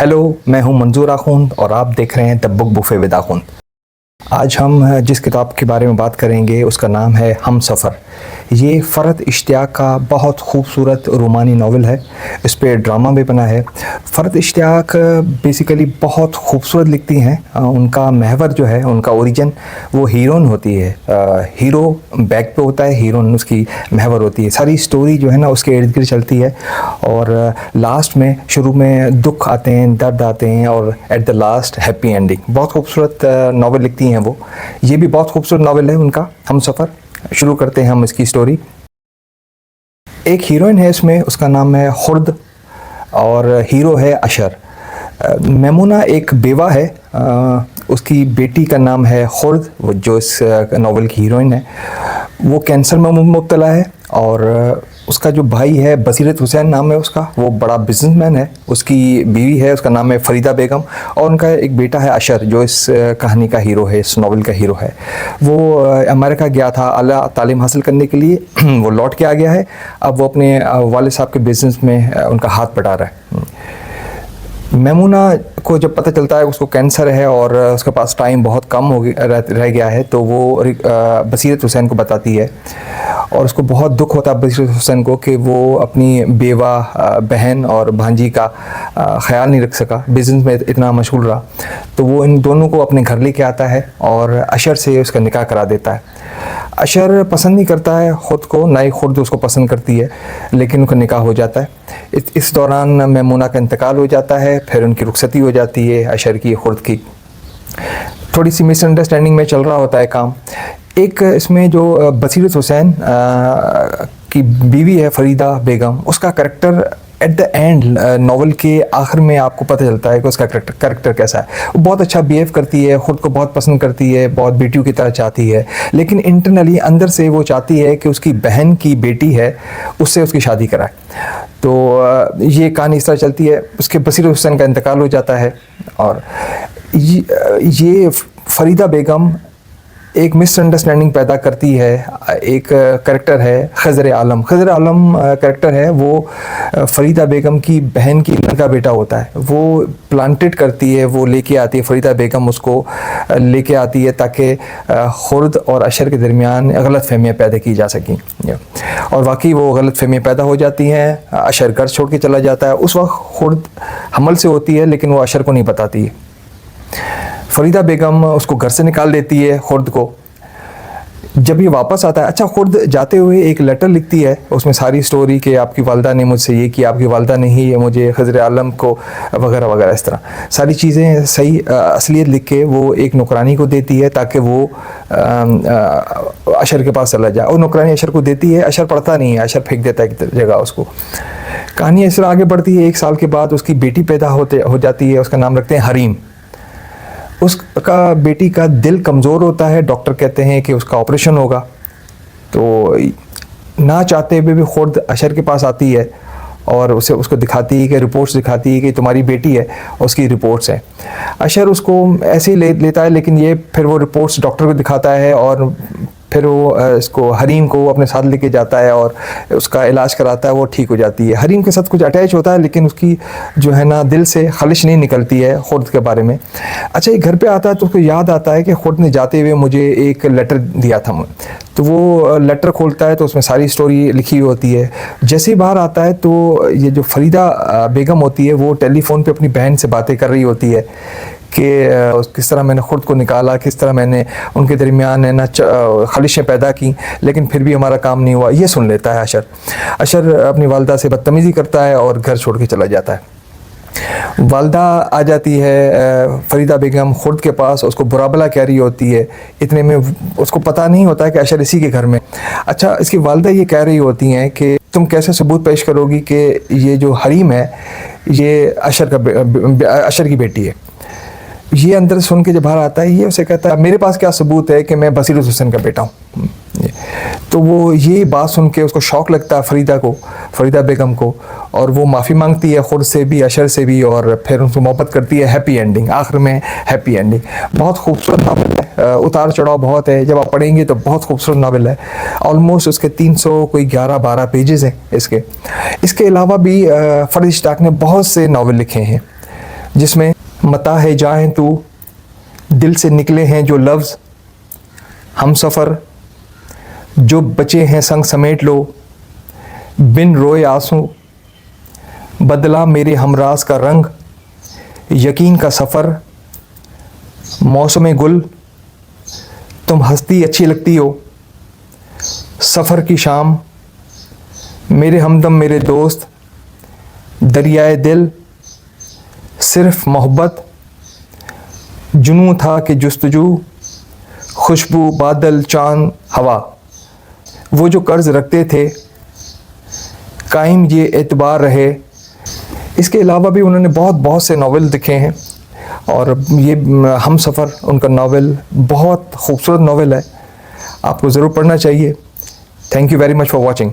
Hello, मैं हूं मंजूर आखुन और आप देख रहे हैं the book buffet with Akhund. आज हम जिस किताब के बारे में बात करेंगे उसका नाम है हम सफ़र। ये फ़रहत इश्तियाक का बहुत खूबसूरत रोमानी नावल है। इस पर ड्रामा भी बना है। फ़रहत इश्तियाक बेसिकली बहुत खूबसूरत लिखती हैं। उनका महवर जो है, उनका ओरिजिन वो हीरोइन होती है। हीरो बैक पे होता है, हीरोइन उसकी महवर होती है। सारी स्टोरी जो है ना उसके इर्द गिर्द चलती है और लास्ट में शुरू में दुख आते हैं, दर्द आते हैं और at the last happy ending. बहुत खूबसूरत नावल लिखती हैं वो। ये भी बहुत खूबसूरत नावल है उनका हम सफ़र। शुरू करते हैं हम इसकी स्टोरी। एक हीरोइन है इसमें, उसका नाम है खुर्द और हीरो है अशर। मैमुना एक बेवा है, उसकी बेटी का नाम है खुर्द, वो जो इस नावल की हीरोइन है। वो कैंसर में मुब्तला है और उसका जो भाई है बसीरत हुसैन नाम है उसका, वो बड़ा बिजनेसमैन है। उसकी बीवी है, उसका नाम है फरीदा बेगम और उनका एक बेटा है अशर जो इस कहानी का हीरो है, इस नावल का हीरो है। वो अमेरिका गया था आला तालीम हासिल करने के लिए। वो लौट के आ गया है। अब वो अपने वालिद साहब के बिज़नेस में उनका हाथ बटा रहा है। मैमुना को जब पता चलता है उसको कैंसर है और उसके पास टाइम बहुत कम हो रह गया है, तो वो बसीरत हुसैन को बताती है और उसको बहुत दुख होता है बसीरत हुसैन को कि वो अपनी बेवा बहन और भांजी का ख्याल नहीं रख सका, बिज़नेस में इतना मशगूल रहा। तो वो इन दोनों को अपने घर लेके आता है और अशर से उसका निकाह करा देता है। अशर पसंद नहीं करता है ख़ुद को, ना ही खुर्द उसको पसंद करती है, लेकिन उनका निकाह हो जाता है। इस दौरान मैमुना का इंतकाल हो जाता है, फिर उनकी रुखसती हो जाती है अशर की, खुर्द की। थोड़ी सी मिसअंडरस्टैंडिंग में चल रहा होता है काम। एक इसमें जो बसीरत हुसैन की बीवी है फरीदा बेगम, उसका character at the end novel के आखिर में आपको पता चलता है कि उसका करेक्टर कैसा है। वो बहुत अच्छा बिहेव करती है, ख़ुद को बहुत पसंद करती है, बहुत बेटियों की तरह चाहती है, लेकिन इंटरनली अंदर से वो चाहती है कि उसकी बहन की बेटी है उससे उसकी शादी कराए। तो ये कहानी इस तरह चलती है। उसके बसीरत हुसैन का इंतकाल हो जाता है और ये फरीदा बेगम एक मिसअंडरस्टैंडिंग पैदा करती है। एक करेक्टर है खज़र आलम। खज़र आलम करेक्टर है, वो फरीदा बेगम की बहन की लड़का बेटा होता है। वो प्लांटेड करती है, वो लेके आती है, फरीदा बेगम उसको लेके आती है ताकि खुर्द और अशर के दरमियान गलत फहमियाँ पैदा की जा सकें। और वाकई वो गलत फहमियाँ पैदा हो जाती हैं। अशर घर छोड़ के चला जाता है। उस वक्त खुर्द हमल से होती है, लेकिन वो अशर को नहीं बताती है। फरीदा बेगम उसको घर से निकाल देती है खुर्द को। जब ये वापस आता है, अच्छा, खुर्द जाते हुए एक लेटर लिखती है, उसमें सारी स्टोरी कि आपकी वालदा ने मुझसे ये किया, आपकी वालदा ने ही मुझे खज़र आलम को वगैरह वगैरह, इस तरह सारी चीज़ें सही असलियत लिख के वो एक नौकरानी को देती है ताकि वो अशर के पास चला जाए। और नौकरानी अशर को देती है, अशर पढ़ता नहीं है, अशर फेंक देता है एक जगह उसको। कहानी इस तरह आगे बढ़ती है। 1 साल के बाद उसकी बेटी पैदा हो जाती है, उसका नाम रखते हैं हरीम। उसका बेटी का दिल कमज़ोर होता है, डॉक्टर कहते हैं कि उसका ऑपरेशन होगा। तो ना चाहते हुए भी खुर्द अशर के पास आती है और उसको दिखाती है कि रिपोर्ट्स दिखाती है कि तुम्हारी बेटी है, उसकी रिपोर्ट्स हैं। अशर उसको ऐसे ही लेता है, लेकिन ये फिर वो रिपोर्ट्स डॉक्टर को दिखाता है और फिर वो इसको हरीम को अपने साथ लेके जाता है और उसका इलाज कराता है, वो ठीक हो जाती है। हरीम के साथ कुछ अटैच होता है, लेकिन उसकी जो है ना दिल से खलिश नहीं निकलती है खुर्द के बारे में। अच्छा, ये घर पे आता है तो उसको याद आता है कि खुर्द ने जाते हुए मुझे एक लेटर दिया था। तो वो लेटर खोलता है तो उसमें सारी स्टोरी लिखी हुई होती है। जैसे ही बाहर आता है तो ये जो फरीदा बेगम होती है वो टेलीफोन पे अपनी बहन से बातें कर रही होती है कि किस तरह मैंने खुद को निकाला, किस तरह मैंने उनके दरमियान है ना खलिशें पैदा की, लेकिन फिर भी हमारा काम नहीं हुआ। ये सुन लेता है अशर। अशर अपनी वालदा से बदतमीज़ी करता है और घर छोड़ के चला जाता है। वालदा आ जाती है फरीदा बेगम खुर्द के पास, उसको बुरा भला कह रही होती है। इतने में उसको पता नहीं होता है कि अशर इसी के घर में। अच्छा, इसकी वालदा ये कह रही होती हैं कि तुम कैसे सबूत पेश करोगी कि ये जो हरीम है ये अशर की बेटी है। ये अंदर सुन के जब बाहर आता है, ये उसे कहता है मेरे पास क्या सबूत है कि मैं बसीरत हुसैन का बेटा हूँ। तो वो ये बात सुन के उसको शौक़ लगता है फरीदा बेगम को, और वो माफ़ी मांगती है खुद से भी, अशर से भी, और फिर उनसे मोहब्बत करती है। हैप्पी एंडिंग, आखिर में हैप्पी एंडिंग। बहुत खूबसूरत नावल है, उतार चढ़ाव बहुत है। जब आप पढ़ेंगे तो बहुत खूबसूरत नावल है। ऑलमोस्ट उसके 300 कोई 11-12 पेजेस हैं इसके अलावा भी फ़रहत इश्तियाक ने बहुत से नावल लिखे हैं। जिसमें मता है जाएं तू, दिल से निकले हैं जो लफ्ज़, हम सफ़र जो बचे हैं संग समेट लो, बिन रोए आंसू बदला मेरे हमराज का रंग, यकीन का सफ़र, मौसम गुल, तुम हंसती अच्छी लगती हो, सफ़र की शाम, मेरे हमदम मेरे दोस्त, दरियाए दिल, सिर्फ मोहब्बत, जुनून था कि जुस्तजू, खुशबू बादल चाँद हवा। वो जो कर्ज रखते थे कायम ये एतबार रहे। इसके अलावा भी उन्होंने बहुत से नावल लिखे हैं और ये हम सफ़र उनका नावल बहुत खूबसूरत नावल है, आपको ज़रूर पढ़ना चाहिए। Thank you very much for watching.